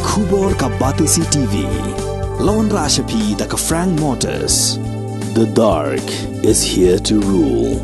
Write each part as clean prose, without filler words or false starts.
Khubor ka Batisi TV. Lawan Rashapi da ka Frank Motors. The dark is here to rule.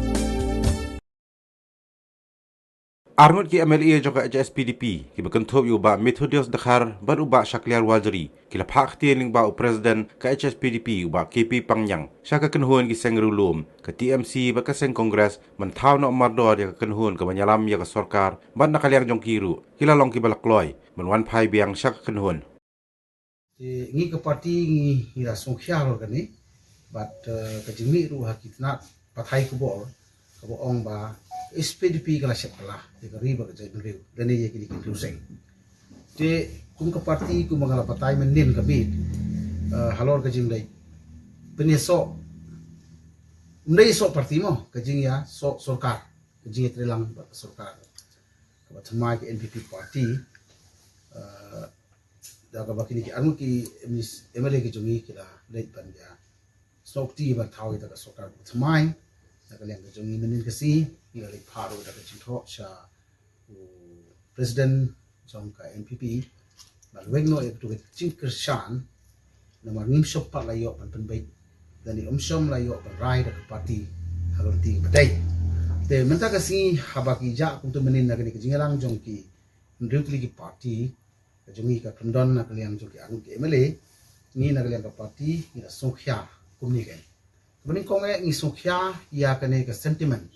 Arngot ki MLA joka Hspdp ki berkentup yu ba Methodius Dakhar baru ba Syakliar Waziri kila phakti ling ba Presiden ka Hspdp ba KP Pangyang syaka kenhuan ki sengrulum ke TMC ba ka seng Kongres mentau no mardor ya kenhuan ke banyalam ya ka Sorkar ban nakaliang jong kiru kila long ki balakloy menwan Phai biang syaka kenhuan ngi ke parti ngi ira songkhya ro kani bat ke jimi ru hakitna pathai ko bor ong ba Hspdp kala sepala de riba ke jemi dan ye kini kuseng te kum ke parti ku mangala patai menin ke bit halor ke jing dai peneso ndai so parti mo ke jing ya so Sorkar ke jing trelang Sorkar ke batmai ke Npp parti da ka bakini ki anu ki MLA ke jungi kila dai pan ya sokti ba Thaw ita ka Sorkar batmai da ka leng ke jungi menin ke si ila le paro da ke jintho sha Presiden jong ka Npp ba wegno e tu ke jing kershan na mar nim shop pa la yo pan bai dan ni shom la yo pan rai da ka parti halon ti badai te menta ka si habaki ja kum tu menin na ke jingalang jong ki ndrutli ki parti ka jongi ka Kyndon na ka liang jong ki anu ki MLA ni na ka liang ka parti ila songkhya kum ni ke bening kong e ngi songkhya ya ka ne ka sentiment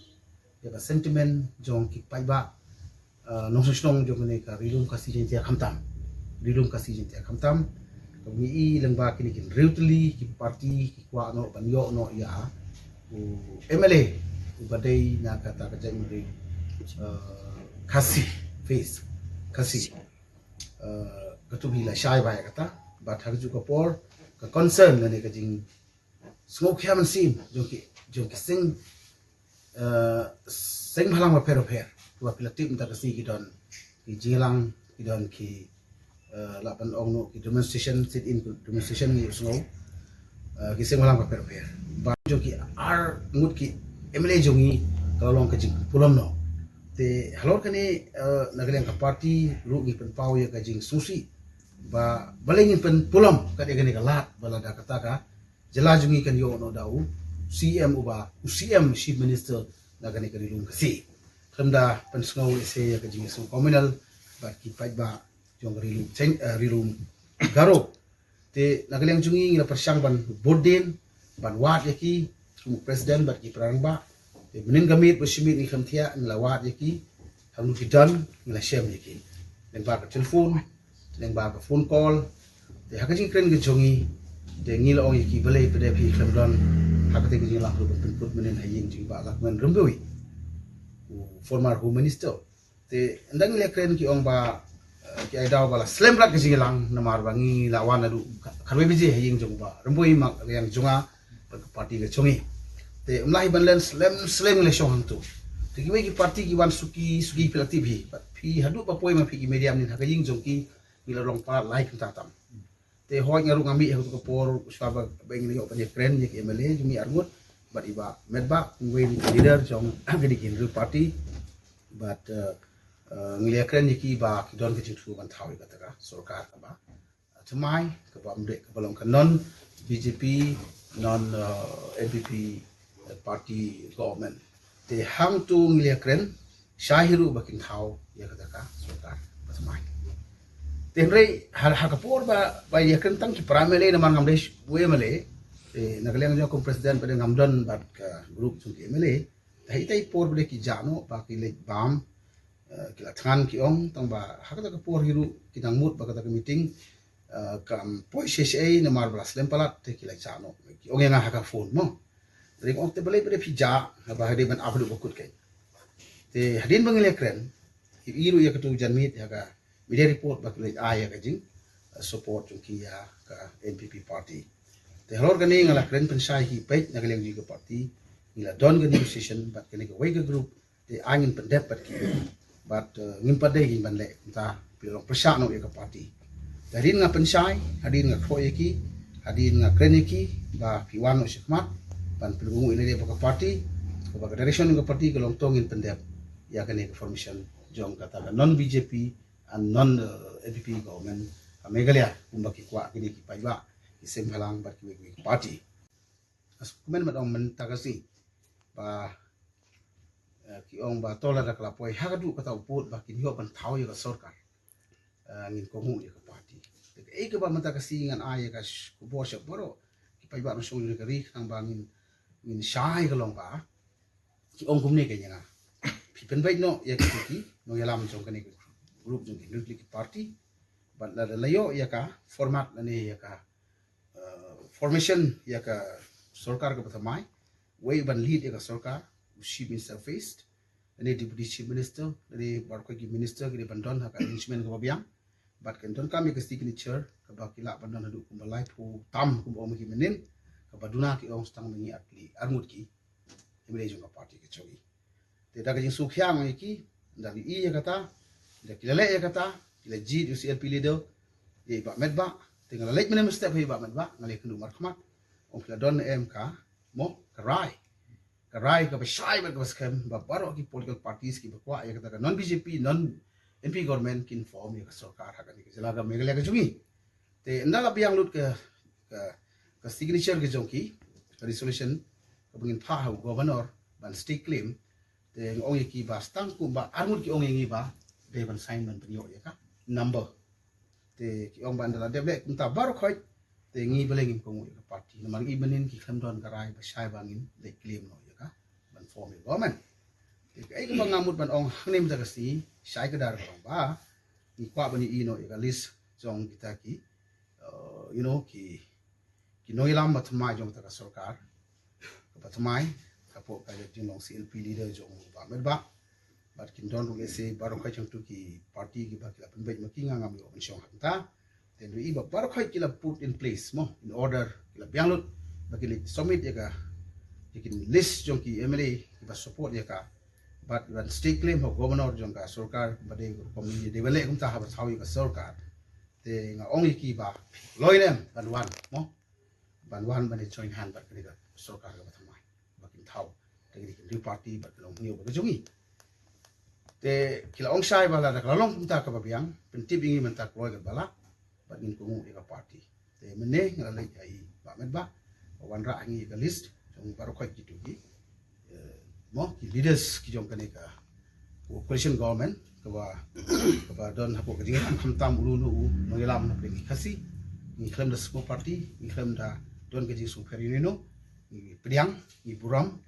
ya ka sentiment jong ki pai ba nong song jong ne ka rilum ka si jintia khamtam rilum ka si jintia khamtam ka mi i leng ba kini kin reutli ki parti ki kwa no ban yo no ya MLA badai na kata ka jang ri kasi face kasi katu bila shai ba kata bat har ju ka por ka concern ne ka jing smoke ham sim jong ki sing halang ba pero tua pilatip minta kasi Kyndon ki jilang Kyndon ki lapan ong no ki demonstration sit in demonstration ni snow ki sing halang ba pero ba jong ki ar ngut ki MLA jongi kalau long kajing pulam no te halor kani nagaleng ka party ru ngi pen pau ya kajing susi ba balengin pen pulam kade gani ka lat balada kata ka jela jongi kan yo no dau CM uba CM chief minister nagani kani lung kasi kemda pen snow se ya kajing so communal ba ki pai ba jong rilum garo te nagaleng jongi ngi la persyang ban borden ban wat yaki Presiden bat ki perang ba benin gamit besimit ni khamthia nglawat yaki hamu ki dan ngla shem yaki leng ba ka telefon leng ba ka phone call de hakajing kren ge jongi de ngila ong yaki bele pede phi Kyndon hakate ge la ru ben put menin hayin jing ba lak men rumbewi former home minister te ndang le kren ki ong ba ki ai daw bala slem rak ge jingilang namar bangi lawan adu kharwe bije hayin jong ba rumboi mak yang jonga parti ge jongi te umlahi banlen slem le shong tu te ki parti ki wan suki pilatif hi but phi hadu pa poi ma phi ki medium ni hakajing jongki bila rong pa like ta tam te hoi ngaru ngami hu ko por usaba beng ni yo pa kren ni ki MLA jumi argut but iba medba ngwe ni leader jong agadi kin ru parti but nglia kren ni ki ba ki don ke chu ban thawi ka ta Sorkar ka ba chamai ka ba mde ka balong non BJP non Npp party government te hang tu nglia kren shahiru bakin Thaw ya kata ka Sorkar pasmai tenrei hal hakapur ba ya kren tang ki pramele na man ngamde we male te nagaleng jo ko president pada ngamdon bat ka group chung ki MLA tai tai por bele ki jano ba ki le bam ki la than ki ong tang ba hakata ka por hiru ki dang mut ba kata ka meeting kam poi CCA na mar blas lempalat te ki la jano ki ong nga haka phone mo Ring ong te balai pada pija ba hadi ban abdu bakut kai te hadin bangile kren iru ya ketu janmit ya ka media report ba kle aya ka jing support chung ya ka Npp party te halor gani ngala kren pensai hi page na galeng ji ka party ngila don ga negotiation bat kene ka wega group te angin pendep bat ki bat ngim pade hin ban le ta pilong persya no ya ka party hadin nga pensai hadin nga khoi ki hadin nga kren ki ba piwan no sikmat pan pelungu ini dia pakai parti, pakai direction dengan parti kalau tongin pendep, ya kan formation jong katakan non BJP and non Npp government Meghalaya kumba ki kwa kini ki paiba ki sem halang bat ki party as kumen mat ong mentakasi ba ki ong ba tola da kala poi hagadu kata uput ba ki hiyo ban Thaw ya Sorkar ngin ko mu ya party ke ba mentakasi ngan ay ka ku bo sya boro ki paiba no song ka ri nang ba ngin shai ka long ba ki ong kum ne ke nya pipen bai no ya ki no ya lam jong ka ne group jong ki party but la layo ya ka format ne ya ka formation ya ka Sorkar ka pathamai way ban lead ya ka Sorkar chief minister faced ne deputy chief minister ne barko ki minister ki bandon ha ka arrangement ka babiang but Kyndon kami ka signature ka bakila bandon hadu kumbalai pu tam kum om ki menin ka baduna ki ong stang mengi atli armut ki imre jong ka party ki chogi te da ka jing sukhyang ki dari I ya kata da kilale ya kata legit UCLP leader ye ba medba tinggal lek menem step he ba medba ngale kendu marhamat ong Kyndon MK mo karai ka besai ba skem ba baro ki political parties ki bakwa ya kata non BJP non NP government kin form ya Sorkar ha kan ki jelaga Meghalaya ka jungi te ndala biang lut ka signature ke jongki resolution ka bangin Phai governor ban state claim te ong ki ba stang ku ba armut ki ong ngi ba de ban sign ban penyo ya ka number te ki ong ban dala deble kunta baru khoi te ngi belengin ko ngi party namang ibenin ki Kyndon karai ba shai bangin le claim no ya ka ban form government te ai ko ngamut ban ong hnem da kasi shai ka dar ba ni kwa bani ino ya list jong kita ki ki noilam matmai jong ta ka Sorkar ka patmai kapo ka jong CLP leader jong ba medba but Kyndon ru ese baru khai chang tu ki party ki ba ki la penbai makinga ngam yo mensyong hanta then ri ba baru khai ki la put in place mo in order ki la bianglut ba ki submit ya ka ki list jong ki MLA ki ba support ya ka but when state claim ho governor jong ka Sorkar ba de komuni de bele kum ta ha ba Thaw ka Sorkar te nga ongi ki ba loinem ban wan ban join hand ba ki ka Sorkar ka thamai ba ki Thaw te ki new party ba long hiu ba jungi te kila ong sai bala da kalong kumta ka babiang pentip ingi mentak loy ka bala ba ngin ko ngu ka party te mene ngala le ai ba med ba wan ra ngi ka list jong baru khoi ki tu ki mo ki leaders ki jong kane ka coalition government ka ba don hapo ka jing kham tam ulu nu no yalam na pe khasi ni Khlem da small party ni Khlem da don ka jing su pheri no ni pediang ni buram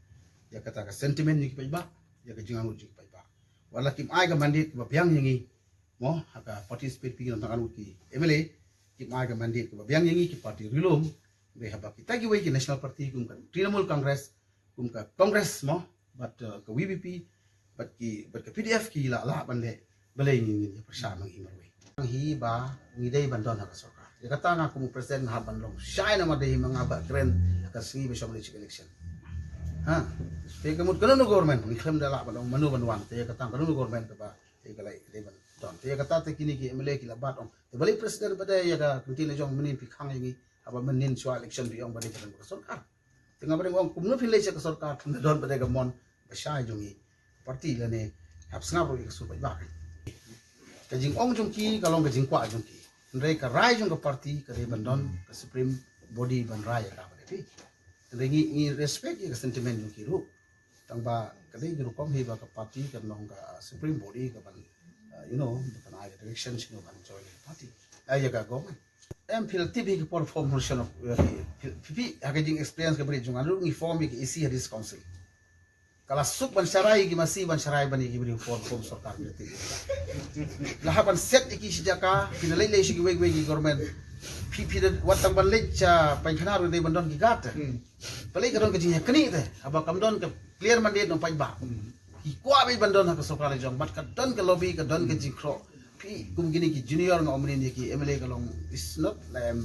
ya kata ka sentiment ni ki ba ya ka jingan uji ba wala kim ai ka mandate ba biang yangi mo haka participate pi nang anu ki MLA kim ai ka mandate ba biang yangi ki party rilum be haba ki tagi wei ki national party kum ka Trinamool Congress kum ka Congress mo but ka VBP but ka PDF ki la ban le bale ngi prasha mang hi marwe hi ba ngi dei ban don haka Sorkar ya kata nga kum president ha ban long shai na ma dei mga ba kren ka singi be shomle election ha te kamut kanu government ni Khlem dala ban manu ban wan te kata kanu government ka ba te kalai te ban don te kata te kini ki MLA ki la bat on te bali president ba dei ya da kuntin jong menin pi khang ngi aba menin chwa election bi ong ba dei kan Sorkar te nga ba ong kum no philai ka Sorkar thun don ba dei ga mon ba shai jongi party la ne hap snga ro ik su ba ba ka jing ong jong ki kalong ka jing kwa jong ki ndai ka rai jong ka party ka dei ban don ka supreme body ban rai ka ba dei ngi respect ya sentiment yung kiru tang ba kadai giru kom hi ba ka party ka nong ka supreme body ka ban ban ai direction sino ban join party ay ka government em phil tv ki formation of pp hakajing experience ka bri jung anu ngi form ki ec hadis council kala suk ban sarai ki masi ban sarai ban ki bri form Sorkar ti lahaban set iki sijaka pinalai le shi ki weg ki government pp watang ban lecha pankhana ru dei bandon ki gat palai kadon ka jing kani te aba kamdon ka clear mandate no pai ba ki kwa be bandon ha ka Sorkar jong mat ka don ka lobby ka don ka jing kro pi kum gini ki junior ng omni ni ki MLA ka long is not like I'm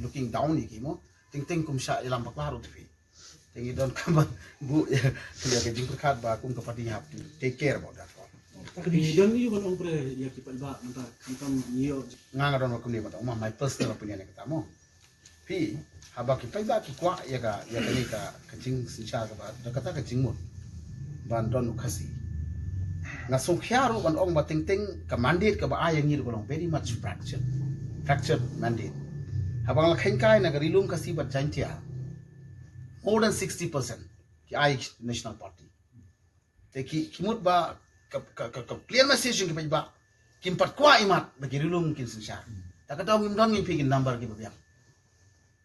looking down ni ki mo ting kum sha ilam baklaru te ting don ka ba bu ya ka jing khat ba kum ka pati have to take care about that Kyndon ni kon ong pre ya ki palba mata kam niyo nga don ko ni mata my personal opinion ka mo pi haba ki pai ba ki kwa ya ka ni ka jing sincha ka ba da kata ka jing mo ban don khasi nga so khyaro ban ong ba ting ka mandate ka ba ay ngi ko long very much fraction fractured mandate. Habang la khain kai na rilum kasi bat jantia. More than 60% ki ai national party. Te ki kimut ba clear message yung ki ba kimpat kwa imat bagi rilum kin sinsya. Takataw ngim don ngi pigin number ki ba.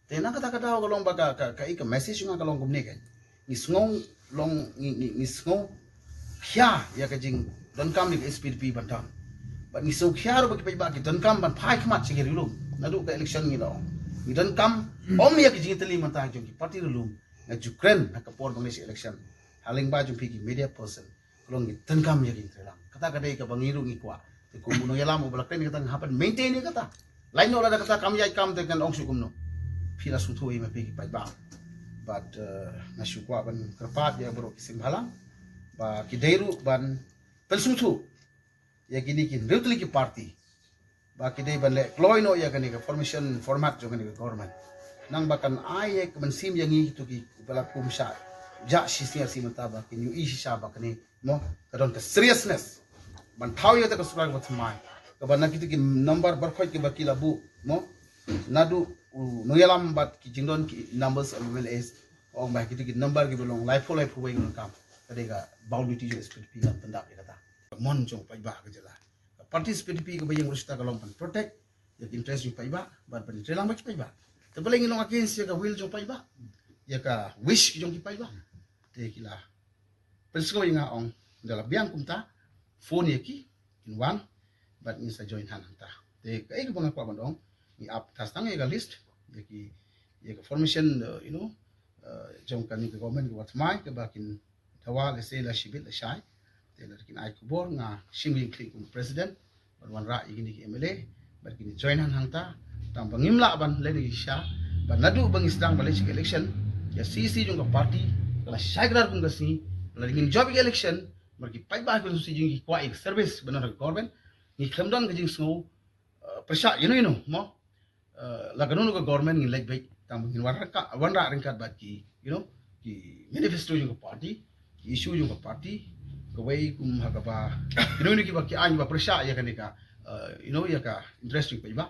Te na kata long ba ka message nga kalong gumne kan. Ni sngong long ni sngong kya ya ka jing don kam ni Hspdp bantam. But ni so kya ro bagi ba ki don kam ban phai khmat chi rilum. Nadu ka election ni lo. Ni don kam om ya ki jing teli mantah jong ki party rilum. Na Ukraine na kapor bang election. Haling ba jong pigi media person. Kalong ni don kam ya ki telang. Kata kadai ka bangiru ngi kwa. Te kumuno ya lamu balak ni kata hapan maintain ni kata. Lain no ada kata kam ya kam te kan ong su kumno. Pila suntu i me pigi pai ba. But na syukwa ban kerpat ya bro kising halang. Ba kidairu ban pensuntu. Ya gini kin rutli ki party. Ba kidai ban le kloino ya kani ka formation format jo kani ka government. Nang bakan ai ek ban sim yang i tu ki bala kumsha. Ja sisnya si mataba ki new i sha ba kani mo kadon ka seriousness. Ban thau ya ta ka suka ba tmai. Ka ban na ki ki number bar khoi ki ba ki labu mo nadu Nuyalam but Kyndon numbers of MLAs or by kitty number give along life way in camp. Kadega boundary to Hspdp and Panda Kata. Monjo Paiba Gajala. A party Hspdp by Rusta along and protect the interest in Paiba, but Penitrelang much Paiba. The bullying along against Yaka will jo Paiba. Yaka wish Jongi Paiba. Take la. Pensgoing on the Labian Kumta, 4 Yaki in one, but Mr. Join Hananta. Take Egabanga Pabandong. Ni up tastang ega list yaki formation jong kan ke government ke watmai ke bakin Thaw le se la shibit la shai te la kin ai kubor nga shingling klik kum president ban ra igini ki MLA bar kin join han hangta tam bangim la ban le ni sha ban nadu bang isdang malaysia election ya CC jong ka party la shai grar kum gasi la kin job election bar ki pai ba ko si jing ki kwa service banar government ni Khlem ke jing snow persya mo la kanunu ka government ngi like bait tam ngin warra ringkat bat ki ki manifesto yung party ki issue yung party ko way kum hakaba ni ki ba ki an ba pressure ya kanika ya ka interesting pa iba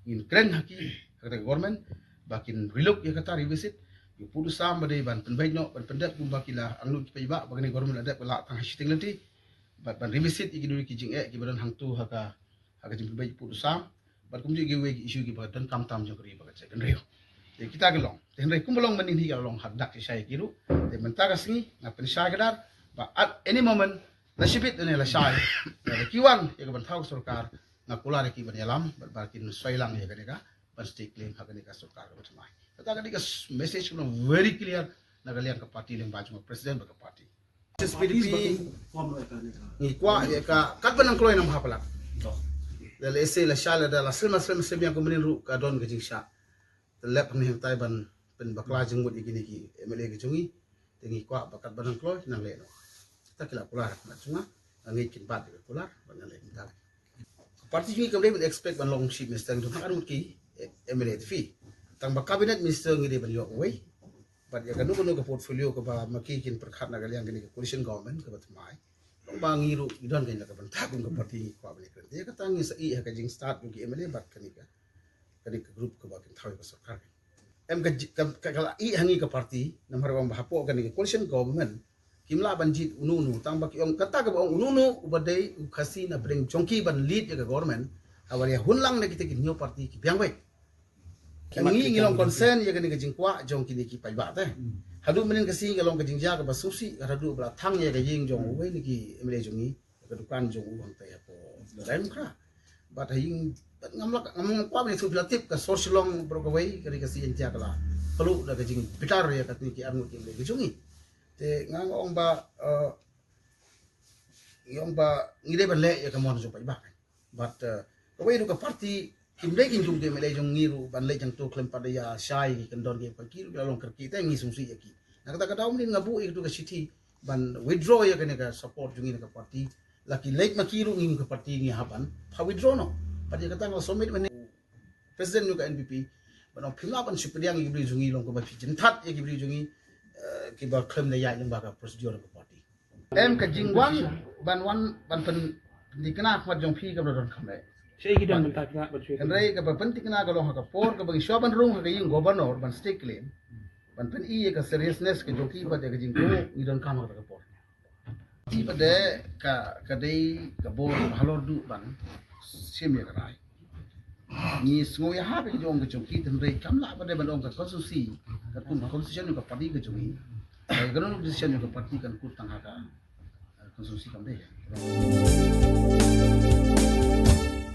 ngin kren haki kata government bakin relook ya kata revisit yu pudu sam bade ban penbait no ban pendak kum bakila anglu ki pa iba bagani government ada pala tang hasiting nanti ban revisit iginu ki jing ki badan hangtu haka jing penbait pudu sam but kumji giwe issue gi badan kam tam jong kri bagat second rio te kita gelong te hendrai kumbolong maning hi galong hadak sai kiru te mentara singi na pensai gadar ba at any moment nasibit ne la sai na kiwan ya ban Thaw Sorkar na kula ki ban yalam ba kin soilang ya kadeka ban stay claim ha kadeka Sorkar ba tmai kata kadeka message no very clear na galian ka party leng baju president ba ka party Hspdp ni kwa ya ka kat banang kloy na mahapalak la ese la shala da la selma yang kemudian ru ka don ke jingsha lep ni tai ban pen bakla jenggut igini ki MLA ke jungi tengi kwa bakat banang kloy nang le no ta kila pular na chunga ngi kin bat ke pular ban le minta parti jungi kemudian expect ban long ship minister tu kan ki MLA fi tang ba cabinet minister ngi de ban yok way but ya kanu ke portfolio ke ba maki kin perkhat na galiang gini coalition government ke batmai bangiru idon kain ka banta kum ka party ko abli kan ya katangi sa i ka jing start ki MLA bat kanika group ka bakin Thaw ka Sorkar ka kala i hangi ka party namar wang bahapo kanika coalition government kimla banjit ununu tang baki ong kata ka ong ununu ubadai khasi na bring jongki ban lead ka government awari hunlang na kita ki new party ki biang bai kangi ngilong concern ya kanika jingkwa jongki ni ki pai ba te hadu menin kasi galong ka jingja ka basusi hadu bla thang ye ka jing jong we ni ki MLA jongi ka dukan jong uang ta ya po rem kra but hing ngamlak ngamong kwa ni sublatif ka sourcelong bro ka we ka kasi jingja kala perlu da ka jing pitar ya ka ki anu ki MLA jongi te ngong ba ngide ban le ya ka mon jo pa ba but ka we du ka party kimdai kin jung de MLA jong ngiru ban le jang to Khlem pada ya shai ki Kyndon ge pakiru galong kerki ta ngi sungsi ya ki na kata kata umlin ngabu ik tu ka city ban withdraw ya ka support jungi ka party laki late makiru ngi ka party ni haban pa withdraw no pada kata ngo somit men president nu ka NPP ban phimla ban sipriang gi bri jungi long ka ba phin that ya gi bri jungi ki ba Khlem le ya ning ba ka procedure ka party em ka jingwan ban pen dikena khmat jong phi ka don kham le Saya Kyndon mentak nak bercuit. Kan rai ka penting na ka long ka por ka bagi shoban rung ka yung governor ban state claim. Ban pen I ka seriousness ka joki pa de ka jing ko Kyndon kam ka por. Ti pa de ka dei ka bor halor du ban sim ya ka rai. Ni semua ya ha ka jong ka joki ten rai kam la pa de ban ong ka konstitusi ka kun constitution ka parti ka joki. Ka ganon decision ka parti kan ku tang ha ka konstitusi kam de.